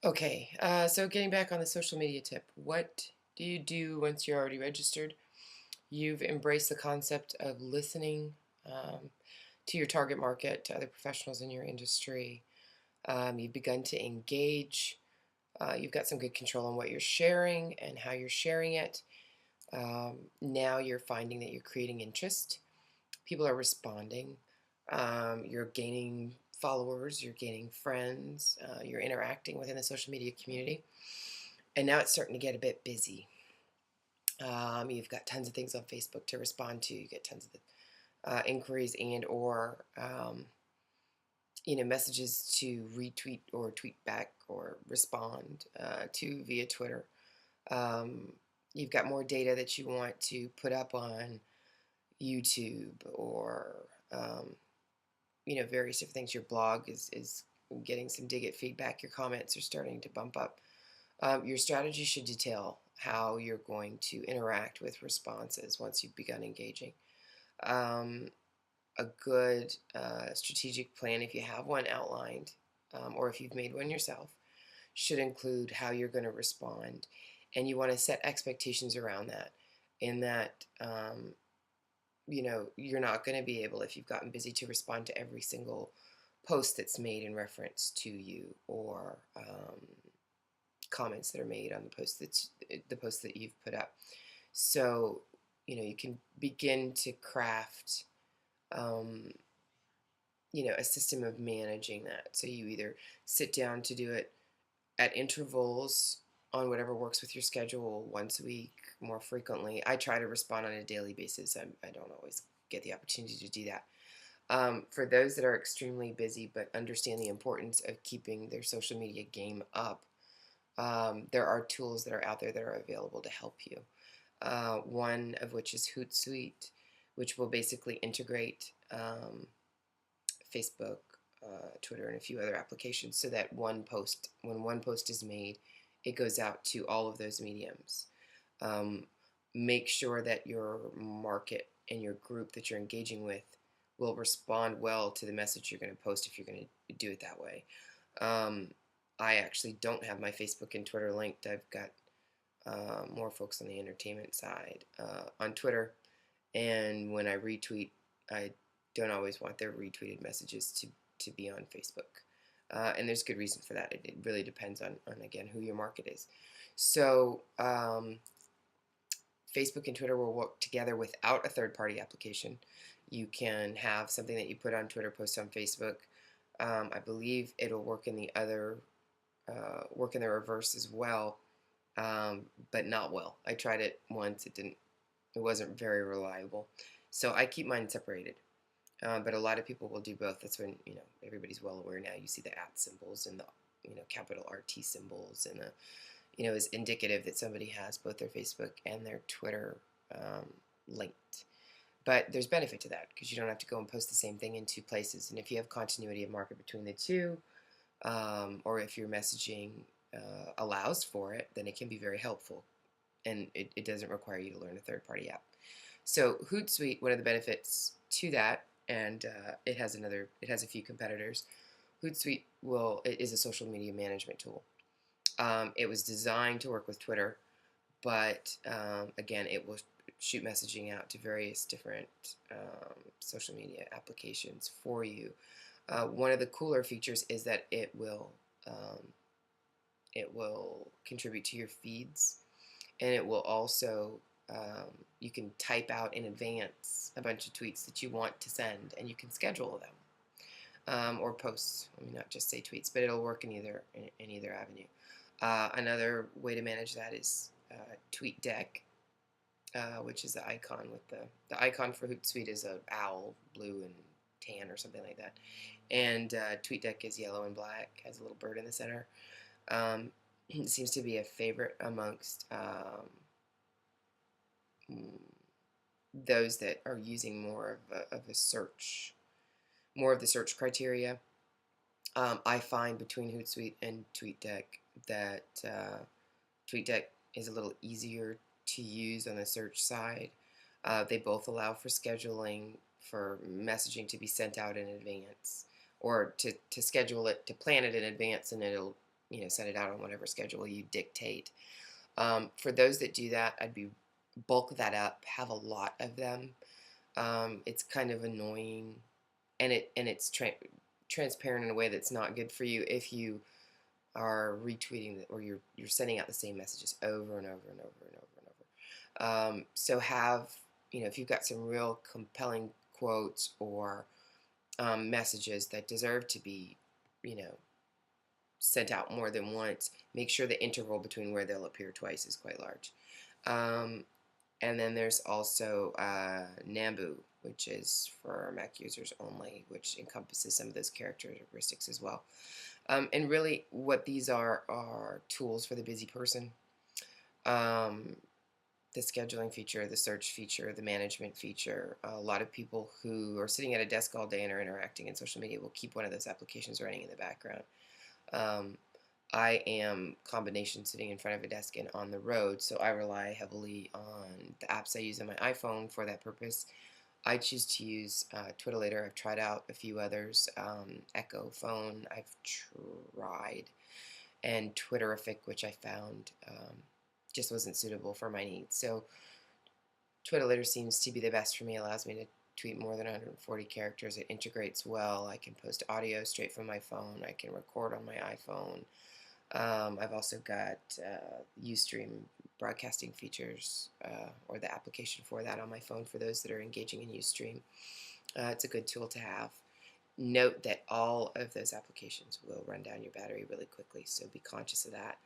Okay, so getting back on the social media tip, what do you do once you're already registered? You've embraced the concept of listening to your target market, to other professionals in your industry. You've begun to engage. You've got some good control on what you're sharing and how you're sharing it. Now you're finding that you're creating interest. People are responding. You're gaining followers, you're gaining friends, you're interacting within the social media community. And now it's starting to get a bit busy. You've got tons of things on Facebook to respond to. You get tons of inquiries and or messages to retweet or tweet back or respond to via Twitter. Um, you've got more data that you want to put up on YouTube or various different things. Your blog is getting some dig it feedback. Your comments are starting to bump up. Your strategy should detail how you're going to interact with responses once you've begun engaging. Um, a good strategic plan, if you have one outlined, or if you've made one yourself, should include how you're going to respond. And you want to set expectations around that, in that you're not going to be able, if you've gotten busy, to respond to every single post that's made in reference to you, or comments that are made on the post that you've put up. So you can begin to craft um, a system of managing that. So you either sit down to do it at intervals on whatever works with your schedule, once a week, more frequently. I try to respond on a daily basis. I don't always get the opportunity to do that. For those that are extremely busy but understand the importance of keeping their social media game up, there are tools that are out there that are available to help you. One of which is Hootsuite, which will basically integrate Facebook, Twitter, and a few other applications, so that when one post is made, it goes out to all of those mediums. Um, Make sure that your market and your group that you're engaging with will respond well to the message you're going to post if you're going to do it that way. Um, I actually don't have my Facebook and Twitter linked. I've got more folks on the entertainment side on Twitter, and when I retweet, I don't always want their retweeted messages to be on Facebook. And there's good reason for that. It really depends on again, who your market is. So Facebook and Twitter will work together without a third-party application. You can have something that you put on Twitter, post on Facebook. I believe it'll work in work in the reverse as well, but not well. I tried it once. It wasn't very reliable. So I keep mine separated. But a lot of people will do both. That's when everybody's well aware now. You see the at symbols and the capital RT symbols, and the is indicative that somebody has both their Facebook and their Twitter linked. But there's benefit to that because you don't have to go and post the same thing in two places. And if you have continuity of market between the two, or if your messaging allows for it, then it can be very helpful, and it doesn't require you to learn a third-party app. So Hootsuite, one of the benefits to that, and it has a few competitors. Hootsuite it is a social media management tool. It was designed to work with Twitter, but again, it will shoot messaging out to various different social media applications for you. One of the cooler features is that it will contribute to your feeds, and it will also you can type out in advance a bunch of tweets that you want to send, and you can schedule them or posts. I mean, not just say tweets, but it'll work in either avenue. Another way to manage that is TweetDeck, which is the icon with the icon for Hootsuite is a owl, blue and tan or something like that, and TweetDeck is yellow and black, has a little bird in the center. It seems to be a favorite amongst those that are using more of the search criteria. I find between Hootsuite and TweetDeck that TweetDeck is a little easier to use on the search side. They both allow for scheduling, for messaging to be sent out in advance, or to schedule it, to plan it in advance, and it'll send it out on whatever schedule you dictate. For those that do that, I'd be bulk that up, have a lot of them. It's kind of annoying, and it's transparent in a way that's not good for you if you are retweeting or you're sending out the same messages over and over and over and over and over. So have if you've got some real compelling quotes or messages that deserve to be you know sent out more than once, make sure the interval between where they'll appear twice is quite large. Um, and then there's also Nambu, which is for Mac users only, which encompasses some of those characteristics as well. And really, what these are tools for the busy person. Um, the scheduling feature, the search feature, the management feature. A lot of people who are sitting at a desk all day and are interacting in social media will keep one of those applications running in the background. Um, I am combination sitting in front of a desk and on the road, so I rely heavily on the apps I use on my iPhone for that purpose. I choose to use Twitter. I've tried out a few others. Echo Phone I've tried, and Twitterific, which I found just wasn't suitable for my needs. So Twitter seems to be the best for me. It allows me to tweet more than 140 characters. It integrates well. I can post audio straight from my phone. I can record on my iPhone. I've also got Ustream broadcasting features or the application for that on my phone for those that are engaging in Ustream. It's a good tool to have. Note that all of those applications will run down your battery really quickly, so be conscious of that.